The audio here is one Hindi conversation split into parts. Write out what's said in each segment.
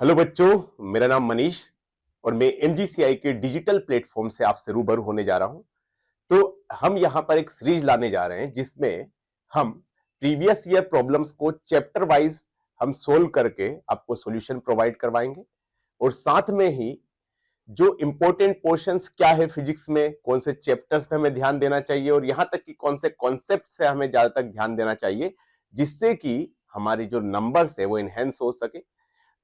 हेलो बच्चों, मेरा नाम मनीष और मैं एमजीसीआई के डिजिटल प्लेटफॉर्म से आपसे रूबरू होने जा रहा हूं। तो हम यहां पर एक सीरीज लाने जा रहे हैं जिसमें हम प्रीवियस ईयर प्रॉब्लम्स को चैप्टर वाइज हम सोल्व करके आपको सॉल्यूशन प्रोवाइड करवाएंगे और साथ में ही जो इंपॉर्टेंट पोर्शंस क्या है फिजिक्स में, कौन से चैप्टर्स पे हमें ध्यान देना चाहिए और यहां तक कि कौन से कॉन्सेप्ट से हमें ज्यादा तक ध्यान देना चाहिए जिससे कि हमारी जो नंबर्स है वो इनहेंस हो सके।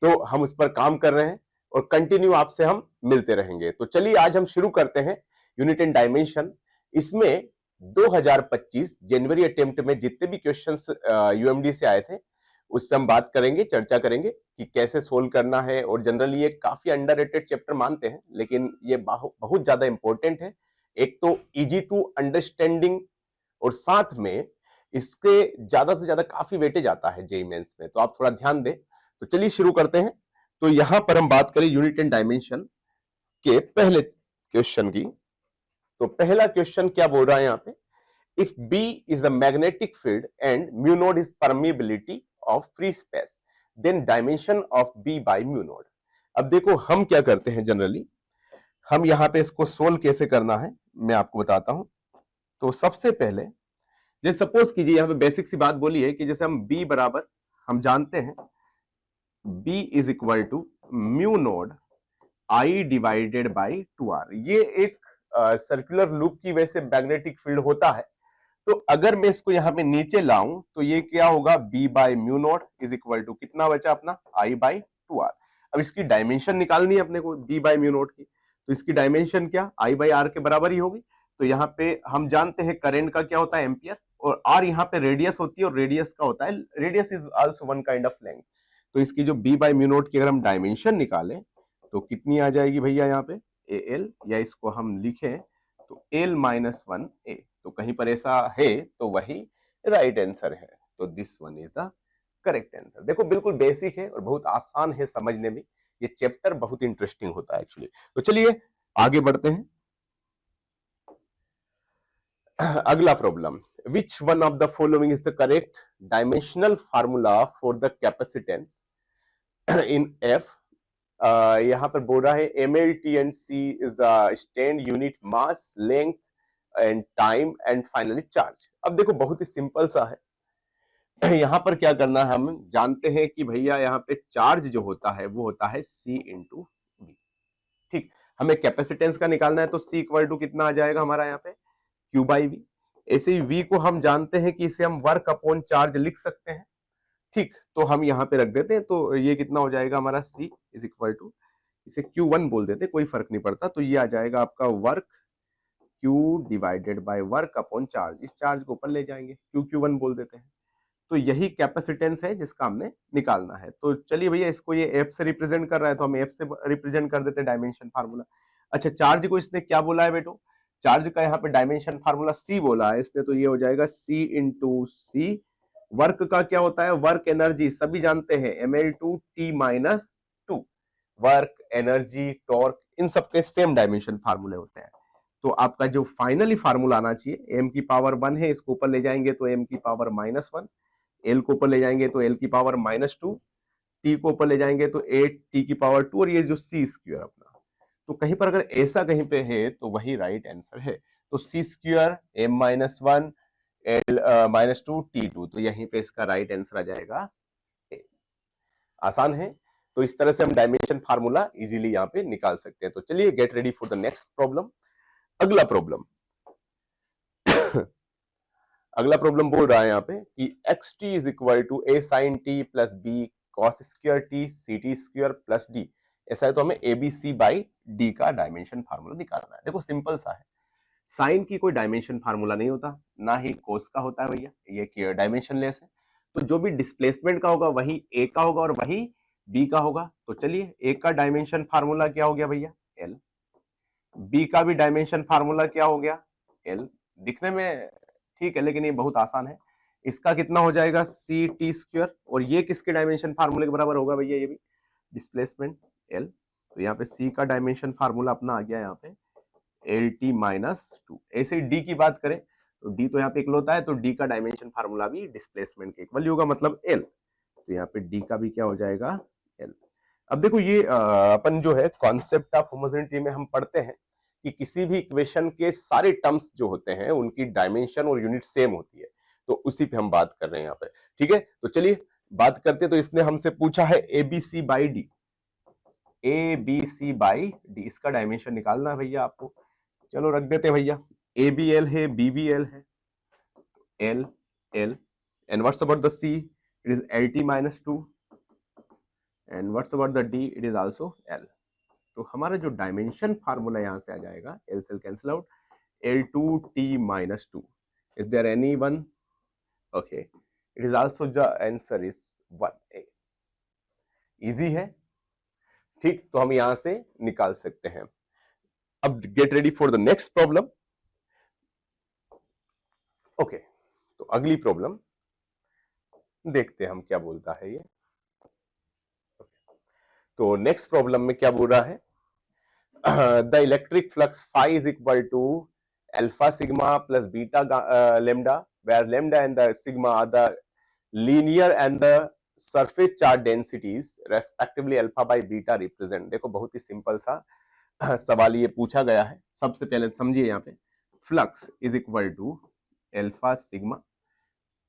तो हम उस पर काम कर रहे हैं और कंटिन्यू आपसे हम मिलते रहेंगे। तो चलिए आज हम शुरू करते हैं यूनिट एंड डायमेंशन। इसमें 2025 जनवरी अटेम्प्ट में जितने भी क्वेश्चंस यूएमडी से आए थे उस पर हम बात करेंगे, चर्चा करेंगे कि कैसे सोल्व करना है। और जनरली ये काफी अंडररेटेड चैप्टर मानते हैं लेकिन ये बहुत ज्यादा इंपॉर्टेंट है। एक तो इजी टू अंडरस्टैंडिंग और साथ में इसके ज्यादा से ज्यादा काफी वेटेज आता है जेईई मेंस में, तो आप थोड़ा ध्यान दें। तो चलिए शुरू करते हैं। तो यहां पर हम बात करें यूनिट एंड डायमेंशन के पहले क्वेश्चन की। तो पहला क्वेश्चन क्या बोल रहा है यहां पे, if B is a magnetic field and mu naught is permeability of free space then dimension of B by mu naught. अब देखो हम क्या करते हैं जनरली, हम यहां पे इसको सोल्व कैसे करना है मैं आपको बताता हूं। तो सबसे पहले जैसे सपोज कीजिए यहां पे बेसिक सी बात बोली है कि जैसे हम बी बराबर हम जानते हैं B is equal to mu naught I divided by 2R। ये एक सर्कुलर लूप की वजह से मैग्नेटिक फील्ड होता है। तो अगर मैं इसको यहां पे नीचे लाऊं तो ये क्या होगा, B by mu naught is equal to कितना बचा अपना I बाई 2R। अब इसकी डायमेंशन निकालनी है अपने को B बाई म्यू नोड की, तो इसकी डायमेंशन क्या I बाई R के बराबर ही होगी। तो यहाँ पे हम जानते हैं करंट का क्या होता है एम्पियर, और R यहाँ पे रेडियस होती है और रेडियस का होता है, radius is also one kind of length. तो इसकी जो B बाई म्यू नोट की अगर हम डायमेंशन निकालें तो कितनी आ जाएगी भैया यहाँ पे AL, या इसको हम लिखें तो L माइनस 1A। तो कहीं पर ऐसा है तो वही राइट आंसर है। तो this one is the correct answer. देखो बिल्कुल बेसिक है और बहुत आसान है समझने में। ये चैप्टर बहुत इंटरेस्टिंग होता है एक्चुअली। तो चलिए आगे बढ़ते हैं। अगला problem, which one of the following is the correct dimensional formula for the capacitance in F। यहाँ पर बोल रहा है MLT and C is the stand unit mass length and time and finally charge। अब देखो बहुत ही सिंपल सा है। यहाँ पर क्या करना है, हम जानते हैं कि भैया यहाँ पे चार्ज जो होता है वो होता है C इंटू V। ठीक, हमें कैपेसिटेंस का निकालना है तो C इक्वल टू कितना आ जाएगा हमारा यहाँ पे Q बाई V। ऐसे ही V को हम जानते हैं कि इसे हम वर्क अपॉन चार्ज लिख सकते हैं। ठीक, तो हम यहाँ पे रख देते हैं तो ये कितना हो जाएगा हमारा C इज इक्वल टू, इसे Q1 बोल देते, कोई फर्क नहीं पड़ता। तो ये आ जाएगा आपका work Q divided by work upon charge. इस चार्ज को ऊपर ले जाएंगे, Q1 बोल देते हैं। तो यही कैपेसिटेंस है जिसका हमने निकालना है। तो चलिए भैया इसको ये F से रिप्रेजेंट कर रहा है तो हम F से रिप्रेजेंट कर देते हैं डायमेंशन फार्मूला। अच्छा, चार्ज को इसने क्या बोला है बेटो, चार्ज का यहाँ पे डायमेंशन फार्मूला C बोला है इसने, तो ये हो जाएगा C इंटू C। वर्क का क्या होता है, वर्क एनर्जी सभी जानते हैं ml2t minus 2। Work, energy, torque in सबके सेम डायमेंशन फार्मूले होते हैं। तो आपका जो फाइनली फार्मूला आना चाहिए, m की पावर 1 है, इसको ऊपर ले जाएंगे तो m की पावर माइनस 1, l को ऊपर ले जाएंगे तो l की पावर माइनस 2, t को ऊपर ले जाएंगे तो 8 t की पावर 2, और ये जो c स्क्वायर अपना, तो कहीं पर अगर ऐसा कहीं पे है तो वही राइट आंसर है। तो c square m minus 1 l minus 2 t2, तो यहीं पे इसका राइट आंसर आ जाएगा A। आसान है। तो इस तरह से हम डायमेंशन फार्मूला इजीली यहाँ पे निकाल सकते हैं। तो चलिए get ready for the next problem. अगला प्रॉब्लम अगला प्रॉब्लम बोल रहा है यहाँ पे कि xt is equal to a sin t plus b cos square t ct square plus d। ऐसा है तो हमें abc बाई d का डायमेंशन फार्मूला निकालना है। देखो सिंपल सा है, साइन की कोई डायमेंशन फार्मूला नहीं होता, ना ही कोस का होता है भैया, ये डायमेंशनलेस है। तो जो भी डिस्प्लेसमेंट का होगा वही ए का होगा और वही बी का होगा। तो चलिए ए का डायमेंशन फार्मूला क्या हो गया भैया एल, बी का भी डायमेंशन फार्मूला क्या हो गया एल। दिखने में ठीक है लेकिन ये बहुत आसान है। इसका कितना हो जाएगा सी टी स्क्वायर, और ये किसके डायमेंशन फार्मूले के बराबर होगा भैया, ये भी डिस्प्लेसमेंट एल। तो यहाँ पे सी का डायमेंशन फार्मूला अपना आ गया यहाँ पे एल टी माइनस 2। ऐसे ही डी की बात करें तो डी तो यहाँ पे इकलौता है, तो डी का डायमेंशन फार्मूला भी डिस्प्लेसमेंट के इक्वल होगा, मतलब एल। तो यहाँ पे डी का भी क्या हो जाएगा एल। अब देखो ये अपन जो है कॉन्सेप्ट ऑफ होमोजेनिटी में हम पढ़ते हैं कि किसी भी इक्वेशन के सारे टर्म्स जो होते हैं उनकी डायमेंशन और यूनिट सेम होती है, तो उसी पे हम बात कर रहे हैं यहाँ पे। ठीक है, तो चलिए बात करते। तो इसने हमसे पूछा है ABC by D, A B C by D, इसका डायमेंशन निकालना है भैया आपको। चलो रख देते हैं भैया, ए बी एल है, बी बी एल है, L L, and what's about the C, it is L T minus two, and what's about the D, it is also L. तो हमारा जो डायमेंशन फार्मूला यहां से आ जाएगा, एल से cancel out, L two T minus two, is there any one, okay, it is also the answer is 1a। Easy है, ठीक, तो हम यहां से निकाल सकते हैं। अब gate ready for the next problem. Okay, तो अगली प्रॉब्लम देखते हैं हम क्या बोलता है ये। तो नेक्स्ट प्रॉब्लम में क्या बोल रहा है, the electric flux phi is equal to alpha sigma plus beta lambda, where lambda and the sigma are the linear and the surface charge densities respectively alpha by beta represent। देखो बहुत ही सिंपल सा सवाल ये पूछा गया है। सबसे पहले समझिए, यहाँ पे flux is equal to alpha sigma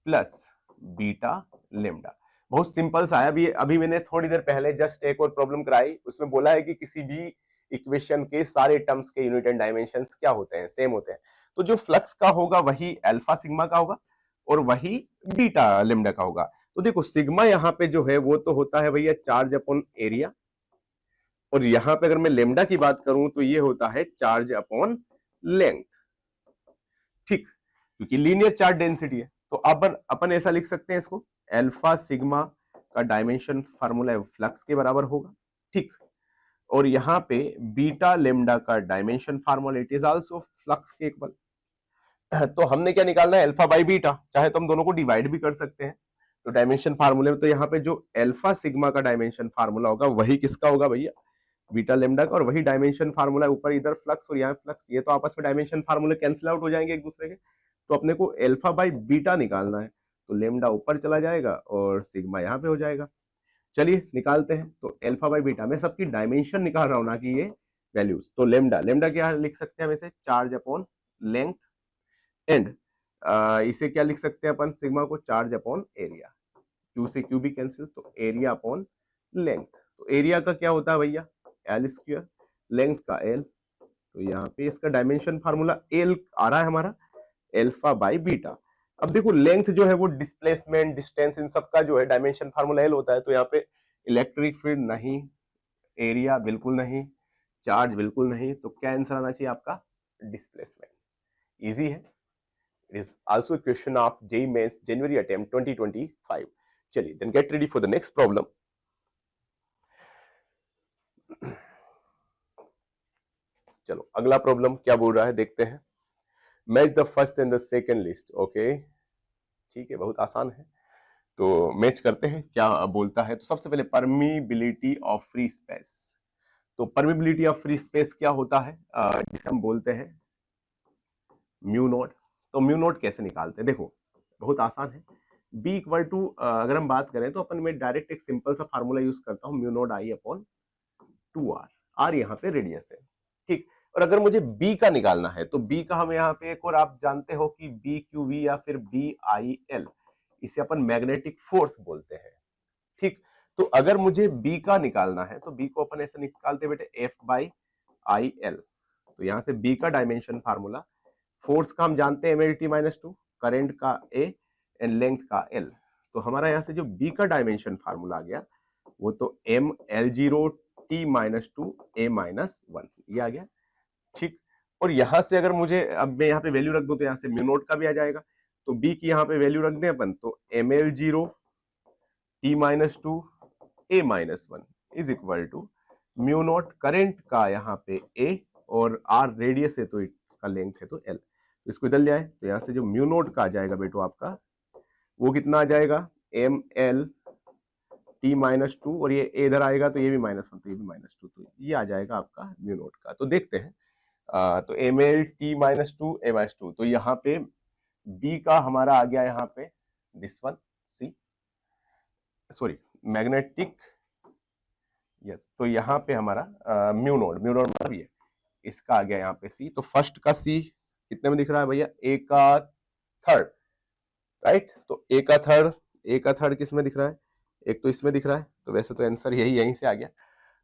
plus beta lambda, बहुत सिंपल सा है। अभी मैंने थोड़ी देर पहले जस्ट एक और प्रॉब्लम कराई, उसमें बोला है कि किसी भी इक्वेशन के सारे टर्म्स के यूनिट एंड डायमेंशंस क्या होते हैं, सेम होते हैं। तो जो फ्लक्स का होगा वही अल्फा सिग्मा का होगा और वही बीटा लेमडा का होगा। तो देखो सिग्मा यहाँ पे जो है वो तो होता है भैया चार्ज अपॉन एरिया, और यहां पे अगर मैं लेमडा की बात करूं तो ये होता है चार्ज अपॉन लेंथ, ठीक, क्योंकि लीनियर चार्ज डेंसिटी है। तो अपन ऐसा लिख सकते हैं इसको, अल्फा सिग्मा का डायमेंशन फार्मूला फ्लक्स के बराबर होगा, ठीक, और यहाँ पे बीटा लेमडा का dimension formula it is also flux के इक्वल। तो हमने क्या निकालना है, अल्फा बाई बीटा, चाहे तो हम दोनों को डिवाइड भी कर सकते हैं। तो डायमेंशन फार्मूले में तो यहाँ पे जो अल्फा सिग्मा का डायमेंशन फार्मूला होगा वही किसका होगा भैया, बीटा लेमडा का, और वही डायमेंशन फार्मूला ऊपर इधर फ्लक्स और यहाँ फ्लक्स, ये तो आपस में डायमेंशन फार्मूले कैंसिल आउट हो जाएंगे एक दूसरे के। तो अपने को अल्फा बाई बीटा निकालना है, तो लेमडा ऊपर चला जाएगा और सिग्मा यहाँ पे हो जाएगा। चलिए निकालते हैं। तो अल्फा बाई बीटा में सबकी डायमेंशन निकाल रहा हूं ना कि ये वैल्यूज। तो लेमडा, लेमडा क्या लिख सकते हैं हम इसे, चार्ज अपॉन लेंथ, एंड इसे क्या लिख सकते हैं अपन, सिग्मा को चार्ज अपॉन एरिया, क्यू से क्यू भी कैंसिल, तो एरिया अपॉन लेंथ। तो एरिया का क्या होता है भैया, एल स्क्वायर, लेंथ का एल, तो यहाँ पे इसका डायमेंशन फार्मूला एल आ रहा है हमारा, अल्फा बाई बीटा। अब देखो लेंथ जो है वो डिस्प्लेसमेंट, डिस्टेंस, इन सब का जो है डायमेंशन फार्मूला एल होता है। तो यहाँ पे इलेक्ट्रिक फील्ड नहीं, एरिया बिल्कुल नहीं, चार्ज बिल्कुल नहीं, तो क्या आंसर आना चाहिए आपका, डिस्प्लेसमेंट। इजी है, it is also question of JEE mains January attempt 2025। चलिए then get ready for the next problem. चलो अगला प्रॉब्लम क्या बोल रहा है देखते हैं, match the first and the second list. Okay ठीक है, बहुत आसान है, तो मैच करते हैं क्या बोलता है। तो सबसे पहले परमिबिलिटी ऑफ फ्री स्पेस। तो परमिबिलिटी ऑफ फ्री स्पेस क्या होता है, जिसे हम बोलते हैं म्यू नॉट। तो म्यू नॉट कैसे निकालते हैं, देखो बहुत आसान है। बी इक्वल टू, अगर हम बात करें तो अपन में डायरेक्ट एक सिंपल सा फार्मूला यूज करता हूं, mu naught I upon 2r, R यहाँ पे रेडियस है, ठीक। और अगर मुझे b का निकालना है तो b का हम यहाँ पे एक और आप जानते हो कि बी क्यू वी या फिर बी आई एल, इसे अपन मैग्नेटिक फोर्स बोलते हैं, ठीक। तो अगर मुझे b का निकालना है तो b को अपन ऐसे निकालते बेटे एफ बाई आई एल। तो यहाँ से b का डायमेंशन फार्मूला, फोर्स का हम जानते हैं mlt माइनस टू, करेंट का a एंड लेंथ का l। तो हमारा यहाँ से जो b का डायमेंशन फार्मूला आ गया वो तो m l0 t minus two a minus 1, ये आ गया, ठीक। और यहां से अगर मुझे, अब मैं यहाँ पे वैल्यू रख दूं तो यहाँ से म्यू नोट का भी आ जाएगा। तो b की यहाँ पे वैल्यू रख दें अपन, तो ml0 t minus two a minus 1 is equal to mu naught, current का यहाँ पे a और r रेडियस है तो इसका लेंथ है तो l। तो इसको इधर ले आए तो यहाँ से जो म्यू नोट का आ जाएगा बेटो आपका वो कितना आ जाएगा, ml t माइनस टू, और ये इधर आएगा तो ये भी माइनस 1, तो ये भी माइनस 2, तो ये आ जाएगा आपका म्यू नोट का। तो देखते हैं, तो ml t minus two a minus 2, तो यहाँ पे b का हमारा आ गया यहाँ पे this one, C sorry magnetic yes, तो यहाँ पे हमारा म्यू नोड मतलब ये इसका आ गया यहाँ पे सी। तो फर्स्ट का सी कितने में दिख रहा है भैया? ए का थर्ड, राइट। तो ए का थर्ड किस में दिख रहा है? एक तो इसमें दिख रहा है, तो वैसे तो आंसर यहीं से आ गया।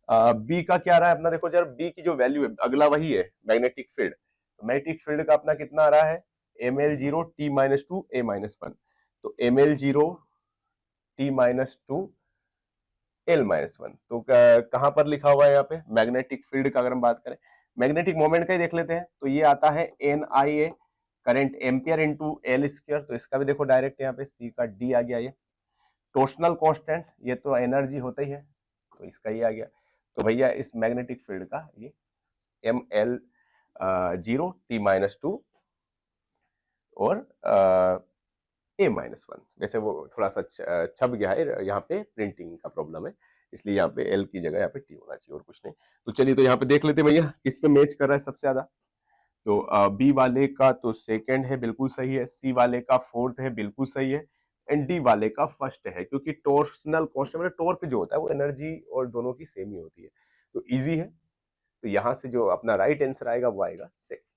बी का क्या रहा है अपना? देखो जरा, बी की जो वैल्यू है अगला वही है मैग्नेटिक फील्ड। मैग्नेटिक फील्ड का अपना कितना आ रहा है? ml0 t-2 a-1। तो ml0 t-2 l-1। तो कहां पर लिखा हुआ है यहाँ पे मैग्नेटिक फील्ड का? अगर हम बात करें मैग्नेटिक मोमेंट का ही देख लेते हैं, तो ये आता है NIA, current ampere into L square. तो इसका भी देखो डायरेक्ट यहाँ पे सी का डी आ गया। ये टोर्सनल कांस्टेंट, ये तो एनर्जी होता ही है, तो इसका ये आ गया। तो भैया इस मैग्नेटिक फील्ड का ये ml0 t-2 और a-1। वैसे वो थोड़ा सा छप गया है, यहाँ पे प्रिंटिंग का प्रॉब्लम है, इसलिए यहाँ पे एल की जगह यहाँ पे टी होना चाहिए और कुछ नहीं। तो चलिए, तो यहाँ पे देख लेते हैं भैया किस पे मैच कर रहा है सबसे ज्यादा। तो बी वाले का तो सेकंड है, बिल्कुल सही है। सी वाले का फोर्थ है, बिल्कुल सही है। एंड डी वाले का फर्स्ट है, क्योंकि टॉर्सनल कांस्टेंट मतलब टॉर्क जो होता है वो एनर्जी और दोनों की सेम ही होती है, तो इजी है। तो यहाँ से जो अपना राइट आंसर आएगा वो आएगा सेकंड।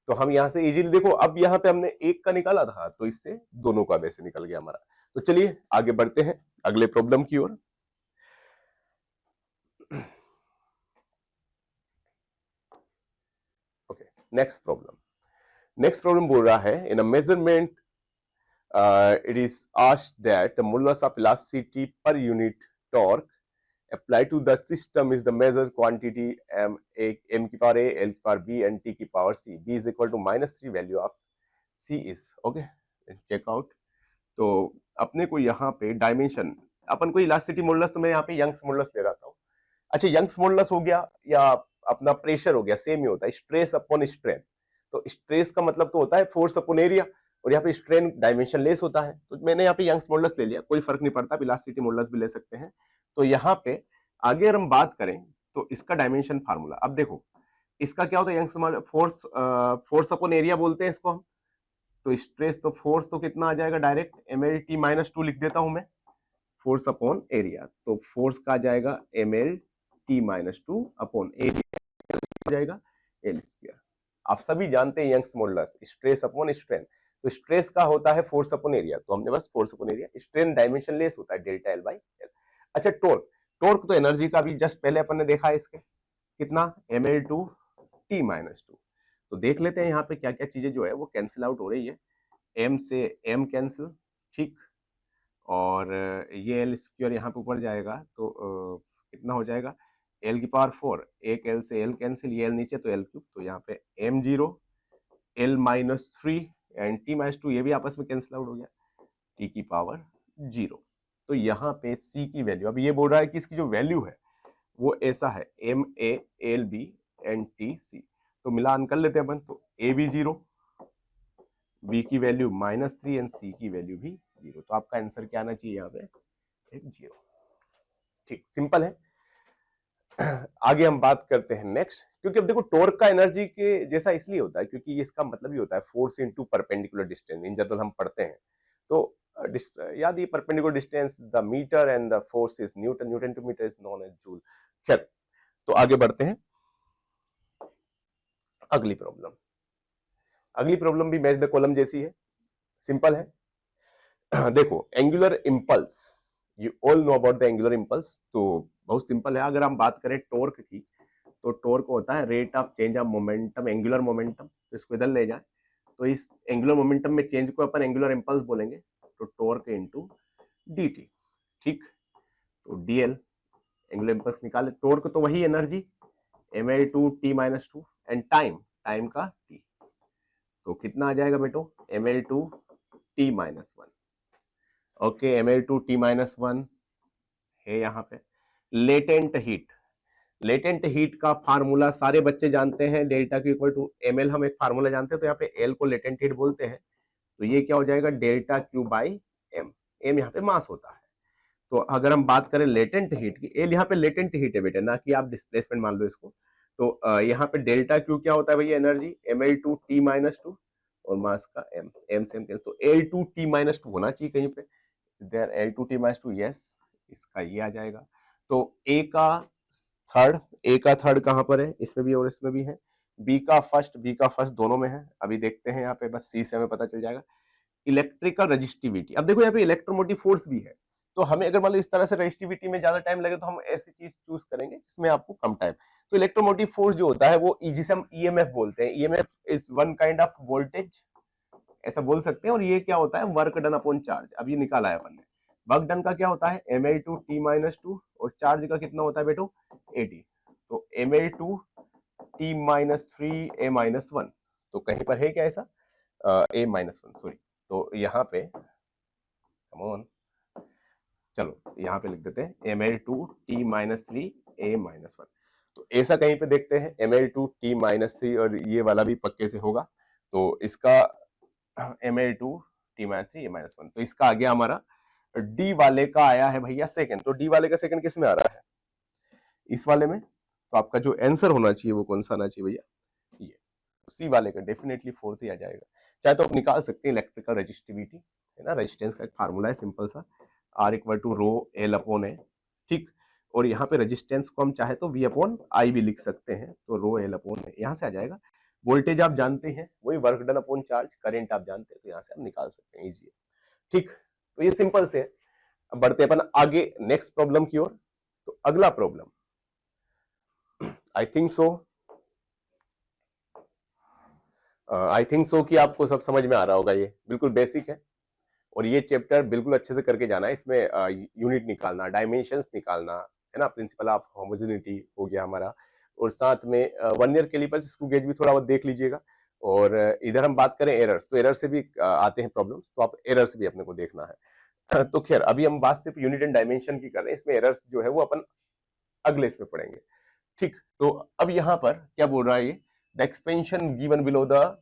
तो हम यहाँ से इजीली देखो, अब यहाँ पे हमने एक का निकाला था, तो इससे दोनों का वैसे निकल गया हमारा। तो चलिए आगे बढ़ते हैं अगले प्रॉब्लम की ओर। ओके, नेक्स्ट प्रॉब्लम बोल रहा है, in a measurement it is asked that the modulus of elasticity per unit torque applied to the system is the measured quantity m की power a, l की power b and t की power c. b is equal to -3, value of c is okay. check out. तो अपने को यहाँ पे डायमेंशन, अपन को इलास्टिसिटी मॉडुलस, तो मैं यहाँ पे यंग्स मॉडुलस ले रहा था। अच्छा, यंग्स मॉडुलस हो गया या अपना प्रेशर हो गया, सेम ही होता है, स्ट्रेस अपॉन स्ट्रेन। तो स्ट्रेस का मतलब तो होता है फोर्स अपॉन एरिया, और यहाँ पे स्ट्रेन डायमेंशन लेस होता है। तो मैंने यहाँ पे यंग्स मॉडुलस ले लिया, कोई फर्क नहीं पड़ता, आप इलास्टिसिटी मॉडुलस भी ले सकते हैं। तो यहाँ पे आगे अगर हम बात करें तो इसका डायमेंशन फार्मूला, अब देखो इसका क्या होता है, यंग्स फोर्स अपॉन एरिया बोलते हैं इसको हम। तो स्ट्रेस तो फोर्स तो कितना आ जाएगा, डायरेक्ट mlt-2 लिख देता हूं मैं, फोर्स अपॉन एरिया। तो फोर्स का आ जाएगा mlt-2 अपॉन एरिया हो जाएगा एल स्क्वायर। आप सभी जानते हैं Young's modulus, stress upon strain. तो स्ट्रेस का होता है फोर्स अपॉन एरिया, तो हमने बस force upon area, strain dimensionless होता है डेल्टा एल बाई एल। अच्छा, टॉर्क तो एनर्जी का भी जस्ट पहले अपन ने देखा है, इसके कितना ml/t-2। तो देख लेते हैं यहाँ पे क्या क्या चीजें जो है वो कैंसिल आउट हो रही है। m से m कैंसिल, ठीक, और ये एल स्क्वायर यहाँ पे ऊपर जाएगा, तो कितना हो जाएगा, l की पावर 4, एक l से l कैंसिल, ये l नीचे तो l क्यूब, तो यहाँ पे m0 l-3 एंड t-2, ये भी आपस में कैंसिल आउट हो गया, t की पावर 0। तो यहाँ पे c की वैल्यू, अब ये बोल रहा है कि इसकी जो वैल्यू है वो ऐसा है MA/LB एंड TC। तो मिलान कर लेते हैं अपन, तो A भी 0, B की वैल्यू -3 एंड C की वैल्यू भी 0। तो आपका आंसर क्या आना चाहिए यहाँ पे, एक 0। ठीक, सिंपल है। आगे हम बात करते हैं नेक्स्ट, क्योंकि अब देखो टॉर्क का एनर्जी के जैसा इसलिए होता है क्योंकि इसका मतलब ही होता है force into perpendicular distance. In general हम पढ़ते हैं तो याद, ये perpendicular distance the metre and the force is newton, newton to metre is known as joule. खैर, तो आगे बढ़ते हैं। अगली प्रॉब्लम भी मैच द कॉलम जैसी है, सिंपल है। देखो, angular impulse, you all know about the angular impulse. तो बहुत सिंपल है, अगर हम बात करें टॉर्क की, तो टॉर्क होता है rate of change of momentum, angular momentum. तो इसको इधर ले जाए, तो इस एंगुलर मोमेंटम में चेंज को अपन एंगुलर इंपल्स बोलेंगे, तो टॉर्क इनटू dt, ठीक। तो dl एंगुलर इंपल्स निकाले, टॉर्क तो वही एनर्जी ml/t-2 एंड टाइम का t। तो कितना आ जाएगा बेटो, ml/t-1। ओके, ml/t-1 है यहाँ पे। लेटेंट हीट का फार्मूला सारे बच्चे जानते हैं, delta Q equal to ml, हम एक फार्मूला जानते हैं, तो यहाँ पे l को लेटेंट हीट बोलते हैं। तो ये क्या हो जाएगा, delta Q by m, m यहाँ पे मास होता है। तो अगर हम बात करें लेटेंट हीट की, एल यहाँ पे लेटेंट हीट है बेटा, ना कि आप डिस्प्लेसमेंट मान लो इसको। तो यहाँ पे डेल्टा क्यू क्या होता है भैया, एनर्जी ml/t-2 और मास का m सेम केस, तो l/t-2 होना चाहिए कहीं पे। देयर l/t-2, यस, इसका ये आ जाएगा। तो ए का थर्ड कहां पर है, इसमें भी और इसमें भी है। बी का फर्स्ट दोनों में है। अभी देखते हैं यहाँ पे, बस सी से हमें पता चल जाएगा। इलेक्ट्रिकल रजिस्टिविटी, अब देखो यहाँ पे इलेक्ट्रोमोटिव फोर्स भी है, तो हमें अगर मान लो इस तरह से रजिस्टिविटी में ज्यादा टाइम लगे तो हम ऐसी चीज चूज करेंगे जिसमें आपको कम टाइम। तो इलेक्ट्रोमोटिव फोर्स जो होता है वो जिसे हम ईएमएफ बोलते हैं, EMF is one kind of voltage, ऐसा बोल सकते हैं। और ये क्या होता है, वर्क डन अपॉन चार्ज। अब ये निकाला है अपन ने, वर्क डन का क्या होता है ml2t-2, और चार्ज का कितना होता है बेटो at, तो ml2t-3 a-1, तो कहीं पर है क्या ऐसा a-1, सॉरी, तो यहाँ पे कम ऑन, चलो यहाँ पे लिख देते हैं ml2t-3 a-1, तो ऐसा कहीं पे देखते हैं ml2t-3, और ये वाला भी पक्के से होगा, तो इसका ml2t-3 a-1, तो इसका आ गया हमारा डी वाले का आया है भैया सेकंड। तो डी वाले का सेकंड किस में आ रहा है, इस वाले में, तो आपका जो आंसर होना चाहिए वो कौन सा आना चाहिए भैया, ये सी वाले का डेफिनेटली फोर्थ ही आ जाएगा। चाहे तो आप निकाल सकते हैं इलेक्ट्रिकल रेजिस्टिविटी, है ना, रेजिस्टेंस का एक फार्मूला है सिंपल सा, R equal to rho L upon A, ठीक, और यहाँ पे रेजिस्टेंस को हम चाहे तो V अपॉन आई भी लिख सकते हैं, तो रो एल अपॉन ए यहाँ से आ जाएगा। वोल्टेज आप जानते हैं, वही work done upon charge, current आप जानते हैं, तो यहाँ से आप निकाल सकते हैं इजी, ठीक। तो ये सिंपल से है। अब बढ़ते अपन आगे नेक्स्ट प्रॉब्लम की ओर। तो अगला प्रॉब्लम आई थिंक सो कि आपको सब समझ में आ रहा होगा, ये बिल्कुल बेसिक है, और ये चैप्टर बिल्कुल अच्छे से करके जाना है। इसमें यूनिट निकालना, डायमेंशंस निकालना, है ना, प्रिंसिपल ऑफ होमोजेनिटी हो गया हमारा, और साथ में वर्नियर कैलिपर्स, स्क्रू गेज भी थोड़ा बहुत देख लीजिएगा। और इधर हम बात करें एरर्स, तो एरर से भी आते हैं प्रॉब्लम्स, तो आप एरर्स भी अपने को देखना है। तो खैर अभी हम बात सिर्फ यूनिट एंड डायमेंशन की कर रहे हैं, इसमें एरर्स जो है वो अपन अगले इसमें पढ़ेंगे, ठीक। तो अब यहाँ पर क्या बोल रहा है ये, the expansion given below the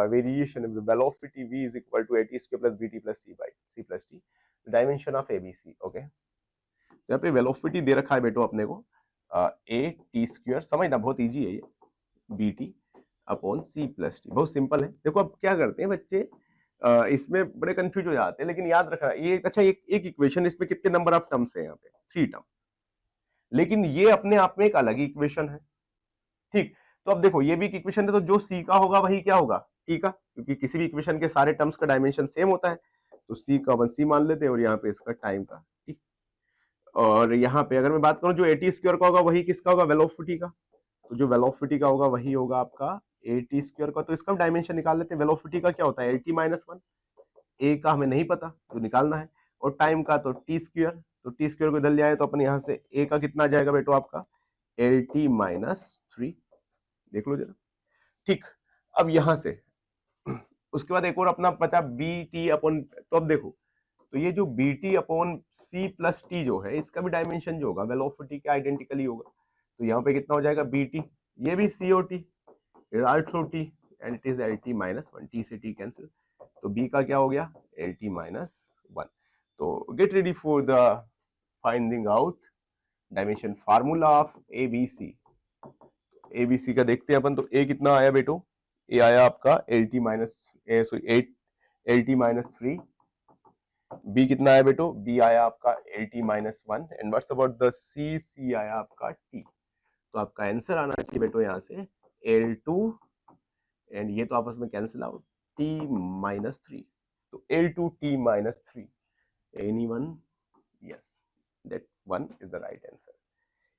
variation of the velocity v is equal to at square plus bt plus c by c plus t, the dimension of abc, okay। यहाँ पे वेलोसिटी दे रखा है बेटो अपने को a t स्क्वायर, समझना बहुत इजी है ये, bt upon c plus T, बहुत सिंपल है। देखो अब क्या करते हैं बच्चे, इसमें बड़े कंफ्यूज हो जाते हैं, लेकिन याद रखना ये अच्छा, एक इक्वेशन, इसमें कितने नंबर ऑफ टर्म्स है यहाँ पे, 3 टर्म्स, लेकिन ये अपने आप में एक अलग इक्वेशन है, ठीक। तो अब देखो ये भी एक इक्वेशन है, तो जो सी का होगा वही क्या होगा, टी का, क्योंकि किसी भी इक्वेशन के सारे टर्म्स का डायमेंशन सेम होता है, तो सी का 1 सी मान लेते हैं, और यहाँ पे इसका टाइम का, ठीक। और यहाँ पे अगर मैं बात करूं जो एटी स्क्वायर का होगा वही किसका होगा, वेलोसिटी का, तो जो वेलोसिटी का होगा वही होगा आपका एटी स्क्वायर का, तो इसका डायमेंशन निकाल लेते हैं। वेलोसिटी का क्या होता है LT-1, ए का हमें नहीं पता तो निकालना है, और टाइम का तो टी स्क्वायर, तो टी स्क्वायर को इधर ले आए तो अपन यहाँ से ए का कितना आ जाएगा बेटो आपका LT-3, देख लो जरा, ठीक। अब यहां से उसके बाद एक और अपना बचा बी टी अपॉन, तो अब देखो तो ये जो B T upon C plus T जो है, इसका भी डायमेंशन जो होगा वेलोसिटी के आइडेंटिकली होगा, तो यहाँ पे कितना हो जाएगा बी टी, ये भी C O T, also T, and it is LT-1, T से टी कैंसिल, तो बी का क्या हो गया LT-1। तो get ready for the finding out dimension formula of ABC. ABC का देखते हैं अपन, तो ए कितना आया बेटो, ए आया आपका LT-3, बी कितना आया बेटो, बी आया आपका LT-1, and what's about the C, C आया आपका टी, तो आपका आंसर आना चाहिए बेटो यहाँ से L2, एंड ये तो आपस में कैंसिल आउट, T-3, तो L2T-3, anyone, yes, that one is the right answer.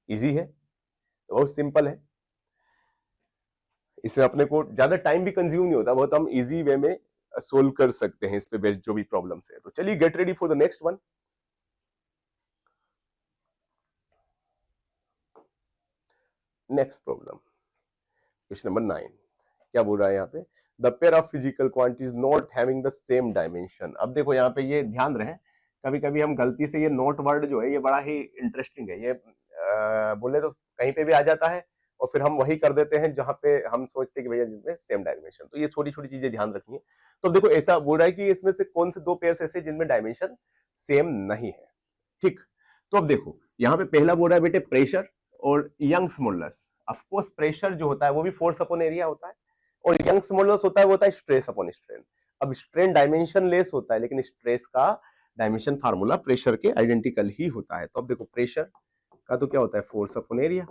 Easy है, तो बहुत सिंपल है, इसमें अपने को ज्यादा टाइम भी कंज्यूम नहीं होता, बहुत हम इजी वे में सोल्व कर सकते हैं इस पे बेस्ड जो भी प्रॉब्लम्स है। तो चलिए get ready for the next one. Next problem, question number 9, क्या बोल रहा है यहाँ पे, the pair of physical quantities not having the same dimension. अब देखो यहाँ पे ये ध्यान रहे, कभी कभी हम गलती से ये नोट वर्ड जो है ये बड़ा ही इंटरेस्टिंग है, ये बोले तो कहीं पे भी आ जाता है, और फिर हम वही कर देते हैं जहां पे हम सोचते हैं कि भैया जिसमें सेम डायमेंशन, तो ये छोटी छोटी चीजें ध्यान रखनी है। तो देखो ऐसा बोल रहा है कि इसमें से कौन से दो पेयर्स ऐसे जिनमें डायमेंशन सेम नहीं है, ठीक। तो अब देखो यहाँ पे पहला बोल रहा है बेटे प्रेशर और Young's modulus. Of course pressure जो होता है वो भी फोर्स अपॉन एरिया होता है, और यंग्स मॉडुलस होता है वो होता है स्ट्रेस अपॉन स्ट्रेन। अब स्ट्रेन डायमेंशन लेस होता है, लेकिन स्ट्रेस का डायमेंशन फार्मूला प्रेशर के आइडेंटिकल ही होता है। तो अब देखो प्रेशर का तो क्या होता है फोर्स अपॉन एरिया,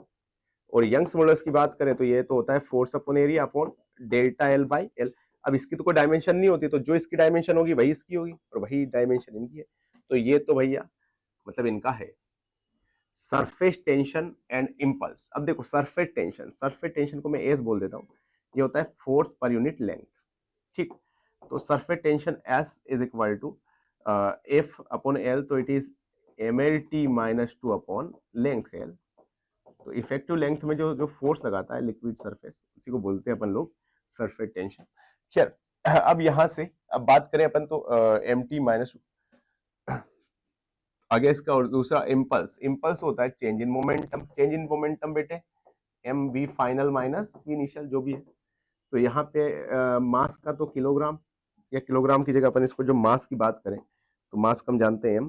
और यंग्स मॉडुलस की बात करें तो ये तो होता है force upon area upon delta L by L. अब इसकी तो कोई डायमेंशन नहीं होती, तो जो इसकी डायमेंशन होगी वही इसकी होगी और वही डायमेंशन इनकी है। तो ये तो भैया मतलब इनका है सरफेस टेंशन एंड इंपल्स। अब देखो सरफेस टेंशन को मैं एस बोल देता हूँ, ये होता है फोर्स पर यूनिट लेंथ। ठीक, तो surface tension S is equal to F upon L, तो it is M L T minus two upon length L. तो इफेक्टिव लेंथ में जो फोर्स लगाता है लिक्विड सरफेस, उसी को बोलते हैं अपन लोग सरफेस टेंशन। खैर अब यहां से अब बात करें अपन तो एम टी माइनस आगे इसका, और दूसरा इंपल्स होता है चेंज इन मोमेंटम बेटे M V final minus V initial जो भी है। तो यहाँ पे मास का तो किलोग्राम, या किलोग्राम की जगह अपन इसको जो मास की बात करें तो मास हम जानते हैं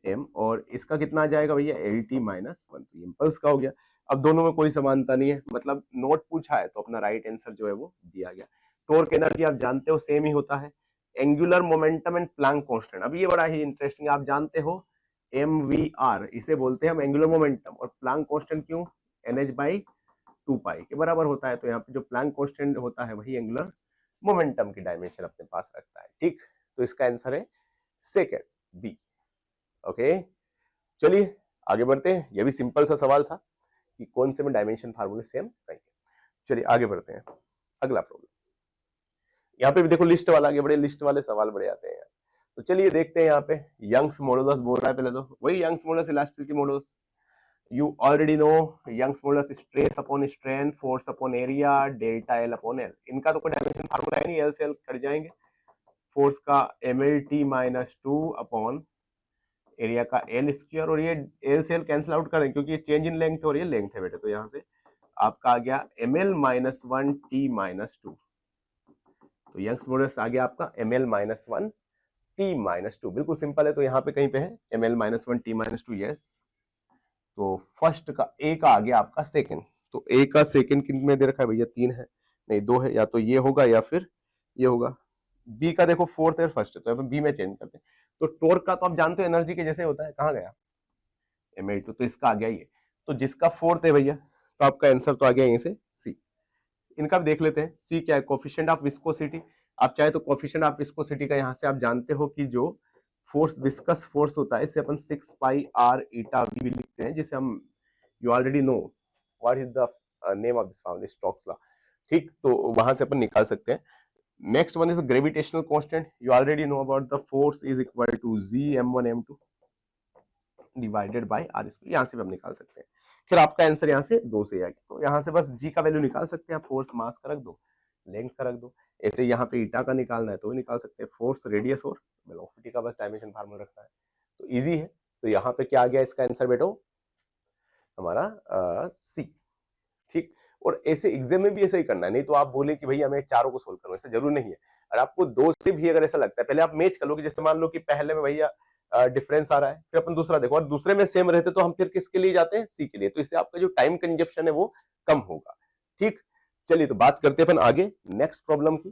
एम, और इसका कितना आ जाएगा भैया एल टी माइनस वन। तो इंपल्स का हो गया। अब दोनों में कोई समानता नहीं है, मतलब नोट पूछा है तो अपना राइट आंसर जो है वो दिया गया। टॉर्क एनर्जी आप जानते हो सेम ही होता है, angular momentum and Planck constant. अब ये बड़ा ही इंटरेस्टिंग, आप जानते हो एम वी आर इसे बोलते हैं हम एंगुलर मोमेंटम, और प्लैंक कांस्टेंट क्यों, एन एच बाई टू पाई के बराबर होता है। तो यहाँ पे जो प्लैंक कांस्टेंट होता है वही एंगुलर मोमेंटम की डायमेंशन अपने पास रखता है। ठीक, तो इसका आंसर है सेकेंड बी। ओके, चलिए आगे बढ़ते हैं। ये भी सिंपल सा सवाल था कि कौन से में डायमेंशन फार्मूले सेम नहीं है। चलिए आगे बढ़ते हैं, अगला प्रॉब्लम। यहाँ पे भी देखो लिस्ट वाला, आगे बड़े लिस्ट वाले सवाल बड़े आते हैं। तो चलिए देखते हैं यहाँ पे यंग्स मॉडुलस बोल रहा है, पहले तो वही Young's modulus elasticity modulus. You already know Young's modulus stress upon strain, force upon area, delta L upon L. इनका तो कोई डायमेंशन फार्मूला है नहीं, एल से एल कट जाएंगे। फोर्स का M L T minus two upon area का एल स्क्वायर, और ये एल से एल कैंसिल आउट करें क्योंकि ये चेंज इन लेंथ और ये लेंथ है बेटे। तो यहाँ से आपका आ गया M L minus one T minus two. तो यंग्स मॉडुलस आ गया आपका M L minus one T minus two. बिल्कुल सिंपल है, तो यहाँ पे कहीं पे है M L minus one T minus two, yes. तो फर्स्ट का ए का आ गया आपका सेकेंड। तो ए का सेकेंड किन में दे रखा है भैया, तीन है, नहीं दो है, या तो ये होगा या फिर ये होगा। बी का देखो फोर्थ है, फर्स्ट है, तो बी में चेंज करते हैं। तो टॉर्क का तो आप जानते हो एनर्जी के जैसे होता है, कहाँ गया एम एल टू, तो इसका आ गया ये। तो जिसका फोर्थ है भैया, तो आपका आंसर तो आ गया यहीं से सी। इनका भी देख लेते हैं, सी क्या है, कोफिशिएंट ऑफ विस्कोसिटी। आप चाहे तो कोफिशिएंट ऑफ विस्कोसिटी का यहाँ से आप जानते हो कि जो फोर्स विस्कस फोर्स होता है इसे अपन 6 पाई आर ईटा वी भी लिखते हैं, जिसे हम you already know what is the name of this formula, Stokes law. ठीक, तो वहां से अपन निकाल सकते हैं। Next one is gravitational constant. You already know about the force is equal to G m1 m2 divided by R square, यहाँ से भी हम निकाल सकते हैं। फिर आपका आंसर यहाँ से दो से आएगा, तो यहाँ से बस जी का वैल्यू निकाल सकते हैं आप, फोर्स मास का रख दो, लेंथ का रख दो। ऐसे यहाँ पे ईटा का निकालना है तो भी निकाल सकते हैं, फोर्स रेडियस और वेलोसिटी का बस डायमेंशन फार्मूला रखना है, तो इजी है। तो यहाँ पे क्या आ गया इसका आंसर बेटो हमारा सी। ठीक, और ऐसे एग्जाम में भी ऐसा ही करना है, नहीं तो आप बोले कि भैया मैं चारों को सोल्व करूँ, ऐसा जरूर नहीं है। और आपको दो से भी अगर ऐसा लगता है, पहले आप मैच कर लो कि जैसे मान लो कि पहले में भैया डिफरेंस आ रहा है, फिर अपन दूसरा देखो और दूसरे में सेम रहते तो हम फिर किसके लिए जाते हैं, सी के लिए। तो इससे आपका जो टाइम कंजप्शन है वो कम होगा। ठीक, चलिए तो बात करते हैं अपन आगे नेक्स्ट प्रॉब्लम की।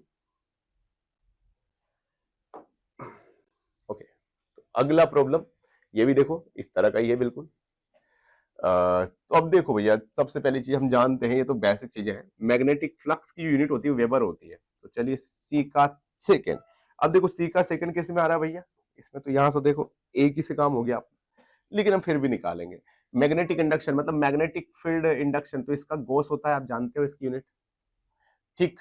ओके, तो अगला प्रॉब्लम ये भी देखो इस तरह का ही है बिल्कुल। तो अब देखो भैया, सबसे पहली चीज हम जानते हैं, ये तो बेसिक चीजें हैं, मैग्नेटिक फ्लक्स की यूनिट होती है वेबर होती है। तो चलिए सी का सेकंड। अब देखो सी का सेकंड कैसे में आ रहा है भैया, इसमें तो यहां से देखो एक ही से काम हो गया आप, लेकिन हम फिर भी निकालेंगे। मैग्नेटिक इंडक्शन मतलब मैग्नेटिक फील्ड इंडक्शन, तो इसका गोस होता है, आप जानते हो इसकी यूनिट। ठीक,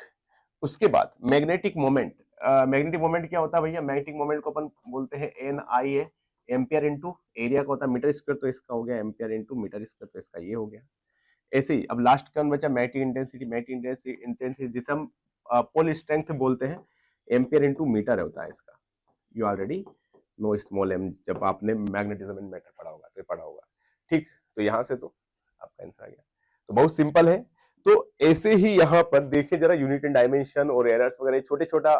उसके बाद मैग्नेटिक मोमेंट। मैग्नेटिक मोमेंट क्या होता है भैया, मैग्नेटिक मोमेंट को अपन बोलते हैं एन आई ए, एम्पियर इंटू एरिया का होता है मीटर स्क्वायर, तो इसका हो गया एम्पियर इंटू मीटर स्क्वायर, तो इसका ये हो गया। ऐसे ही अब लास्ट कौन बचा, मैग्नेटिक इंटेंसिटी। मैग्नेटिक इंटेंसिटी जिसे हम पोल स्ट्रेंथ बोलते हैं, एम्पियर इंटू मीटर होता है इसका। You already know small M, जब आपने मैग्नेटिज्म इन मैटर पढ़ा होगा तो पढ़ा होगा। ठीक, तो यहां से तो आपका आंसर आ गया। तो बहुत सिंपल है। तो ऐसे ही यहाँ पर देखिए जरा, यूनिट एंड डायमेंशन और एरर्स वगैरह छोटा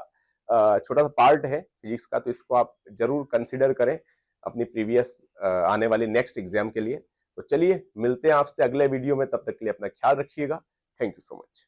सा पार्ट है फिजिक्स का, तो इसको आप जरूर कंसीडर करें अपनी प्रीवियस आने वाले नेक्स्ट एग्जाम के लिए। तो चलिए मिलते हैं आपसे अगले वीडियो में, तब तक के लिए अपना ख्याल रखिएगा। Thank you so much.